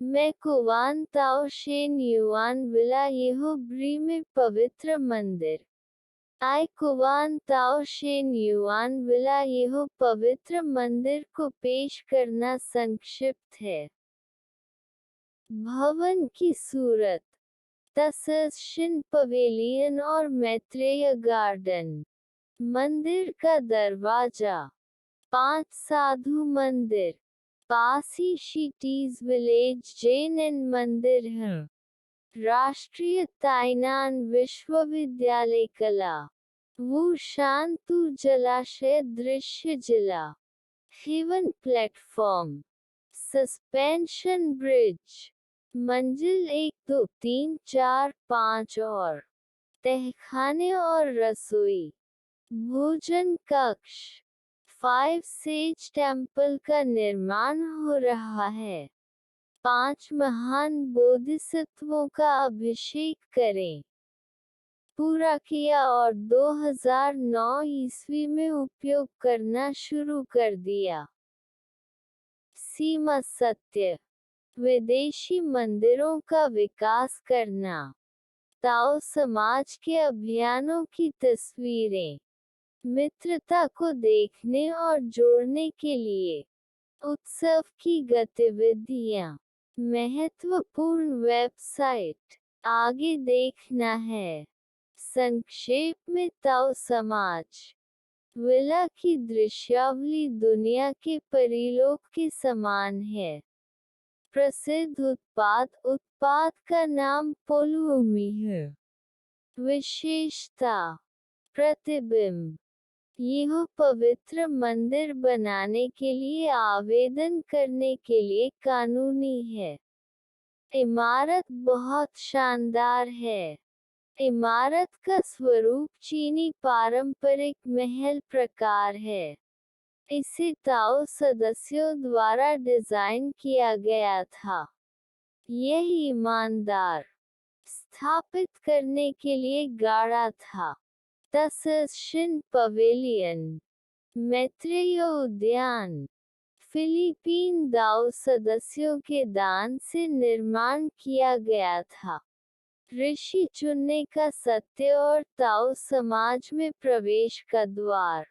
मैकुवान ताओ Shane yuan villa येहो ब्री में पवित्र मंदिर। आइकुवान ताओ शेन युआन विला येहो पवित्र मंदिर को पेश करना संक्षिप्त है। भवन की सूरत, तसर्शिन पवेलियन और मैत्रेय गार्डन। मंदिर का दरवाजा, 5 साधु मंदिर, पासी शिटीज विलेज जैन एंड मंदिर है। राष्ट्रीय ताइनान विश्वविद्यालय कला, वू शांतु जलाशय दृश्य जिला। हेवन प्लेटफॉर्म, सस्पेंशन ब्रिज, मंजिल 1 2 3 4 5 और तहखाने और रसोई। भोजन कक्ष, 5 सेज टेम्पल का निर्माण हो रहा है। 5 महान बोधिसत्वों का अभिषेक करें। पूरा किया और 2009 ईस्वी में उपयोग करना शुरू कर दिया। सीमा सत्य, विदेशी मंदिरों का विकास करना। ताओ समाज के अभियानों की तस्वीरें। मित्रता को देखने और जोड़ने के लिए उत्सव की गतिविधियाँ। महत्वपूर्ण वेबसाइट, आगे देखना है। संक्षेप में ताओ समाज विला की दृश्यावली दुनिया के परिलोक के समान है। प्रसिद्ध उत्पाद का नाम पोलुओमी है। विशेषता, प्रतिबिंब। यह पवित्र मंदिर बनाने के लिए आवेदन करने के लिए कानूनी है। इमारत बहुत शानदार है। इमारत का स्वरूप चीनी पारंपरिक महल प्रकार है। इसे ताओ सदस्यों द्वारा डिजाइन किया गया था। यह ईमानदार स्थापित करने के लिए गाढ़ा था। तसर्शिन पवेलियन, मैत्रेय उद्यान, फिलीपीन दाओ सदस्यों के दान से निर्माण किया गया था। ऋषि चुनने का सत्य और ताओ समाज में प्रवेश का द्वार।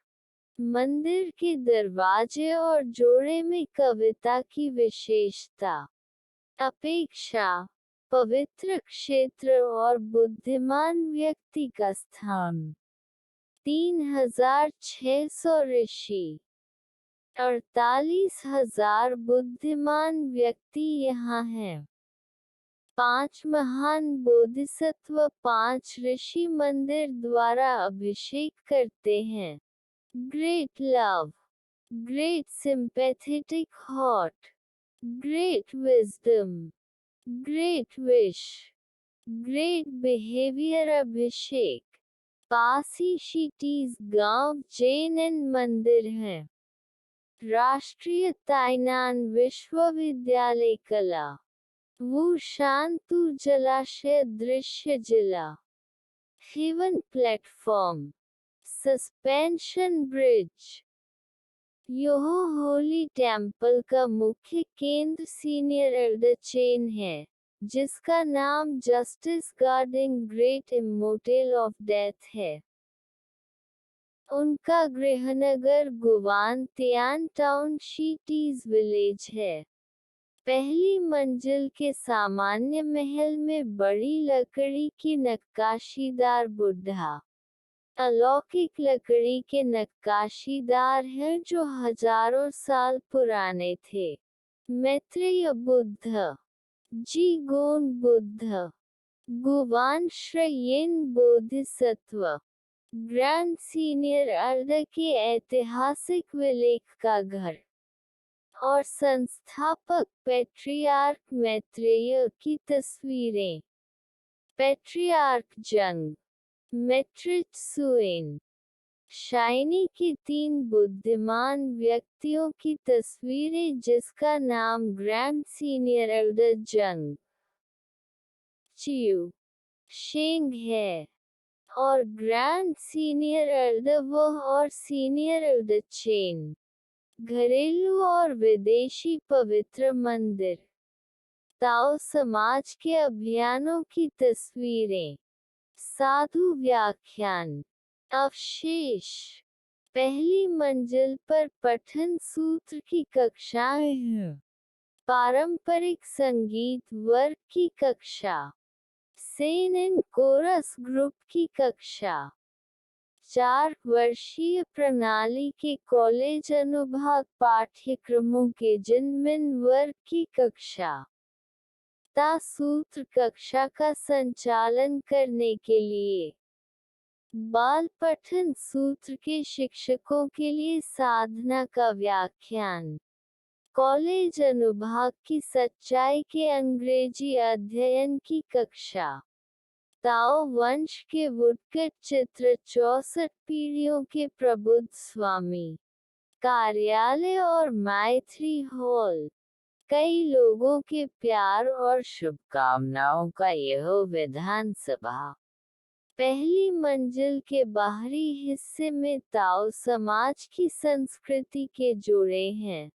मंदिर के दरवाजे और जोड़े में कविता की विशेषता। अपेक्षा, पवित्र क्षेत्र और बुद्धिमान व्यक्ति का स्थान। 3600 ऋषि, 48,000 बुद्धिमान व्यक्ति यहाँ हैं। 5 महान बोधिसत्व 5 ऋषि मंदिर द्वारा अभिषेक करते हैं। Great love, great sympathetic heart, great wisdom, great wish, great behaviour अभिषेक। पासी शिटीज गांव जैन एंड मंदिर हैं। राष्ट्रीय ताइनान विश्वविद्यालय कला, वू शांतु जलाशय दृश्य जिला। Heaven platform, suspension bridge. यह होली टेम्पल का मुख्य केंद्र सीनियर एल्डर चेन है, जिसका नाम justice guarding great immortal of death है। उनका गृहनगर गुवान तियान टाउन शिटीज विलेज है। पहली मंजिल के सामान्य महल में बड़ी लकड़ी की नक्काशीदार बुद्धा, अलौकिक लकड़ी के नक्काशीदार हैं जो हजारों साल पुराने थे। Maitreya Buddha, Ji Gong Buddha, Guan Shiyin Bodhisattva, grand senior elder के ऐतिहासिक विलेख का घर और संस्थापक पैट्रियार्क मैत्रेय की तस्वीरें। पैट्रियार्क जंग, मैट्रिच सुएन, शाइनी के 3 बुद्धिमान व्यक्तियों की तस्वीरें जिसका नाम ग्रैंड सीनियर एल्डर जंग चियू शेंग है और ग्रैंड सीनियर एल्डर वह और सीनियर एल्डर चेन। घरेलू और विदेशी पवित्र मंदिर। ताओ समाज के अभियानों की तस्वीरें। साधु व्याख्यान। अवशेष। पहली मंजिल पर पठन सूत्र की कक्षाएं हैं। पारंपरिक संगीत वर्ग की कक्षा। सेन एंड कोरस ग्रुप की कक्षा। 4 वर्षीय प्रणाली के कॉलेज अनुभाग पाठ्यक्रमों के जिनमिन वर्ग की कक्षा। ता सूत्र कक्षा का संचालन करने के लिए बाल पठन सूत्र के शिक्षकों के लिए साधना का व्याख्यान। कॉलेज अनुभाग की सच्चाई के अंग्रेजी अध्ययन की कक्षा। ताओ वंश के वुडकट चित्र 64 पीढ़ियों के प्रबुद्ध स्वामी कार्यालय और मैत्री हॉल। कई लोगों के प्यार और शुभकामनाओं का यह विधानसभा। पहली मंजिल के बाहरी हिस्से में ताओ समाज की संस्कृति के जोड़े हैं।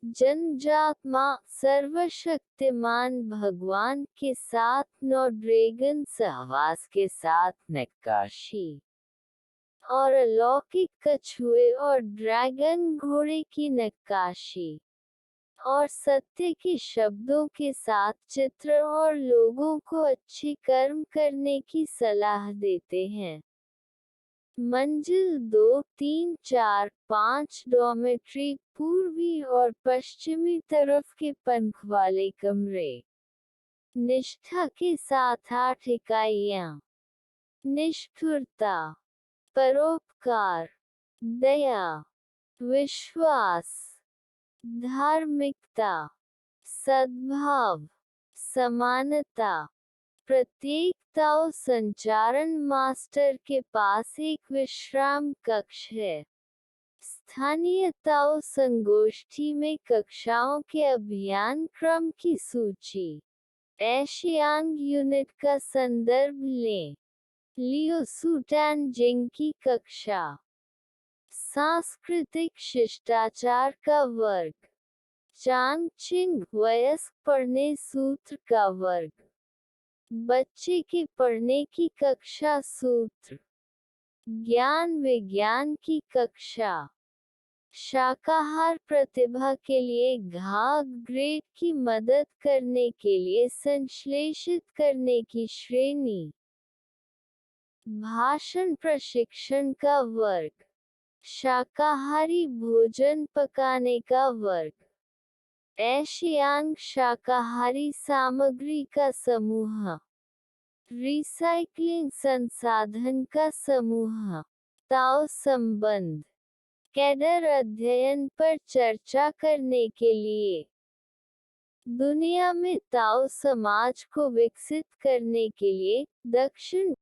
जनजात मां सर्वशक्तिमान भगवान के साथ 9 ड्रैगन सहवास के साथ नक्काशी और अलौकिक कछुए और ड्रैगन घोड़े की नक्काशी और सत्य के शब्दों के साथ चित्र और लोगों को अच्छे कर्म करने की सलाह देते हैं। मंजिल 2, 3, 4, 5 डॉर्मेट्री पूर्वी और पश्चिमी तरफ के पंख वाले कमरे। निष्ठा के साथ 8 इकाइयाँ। निष्ठुरता, परोपकार, दया, विश्वास, धार्मिकता, सद्भाव, समानता। प्रत्येक ताओ संचारण मास्टर के पास एक विश्राम कक्ष है। स्थानीय ताओ संगोष्ठी में कक्षाओं के अभियान क्रम की सूची। एशियांग यूनिट का संदर्भ लें। लियो सुटैन जिंग की कक्षा। सांस्कृतिक शिष्टाचार का वर्ग। चांग चिंग वयस्क पढ़ने सूत्र का वर्ग। बच्चे के पढ़ने की कक्षा सूत्र। ज्ञान विज्ञान की कक्षा। शाकाहार प्रतिभा के लिए घाघ ग्रेड की मदद करने के लिए संश्लेषित करने की श्रेणी। भाषण प्रशिक्षण का वर्ग। शाकाहारी भोजन पकाने का वर्ग। एशियांग शाकाहारी सामग्री का समूह। रिसाइक्लिंग संसाधन का समूह। ताओ संबंध। कैडर अध्ययन पर चर्चा करने के लिए। दुनिया में ताओ समाज को विकसित करने के लिए दक्षिण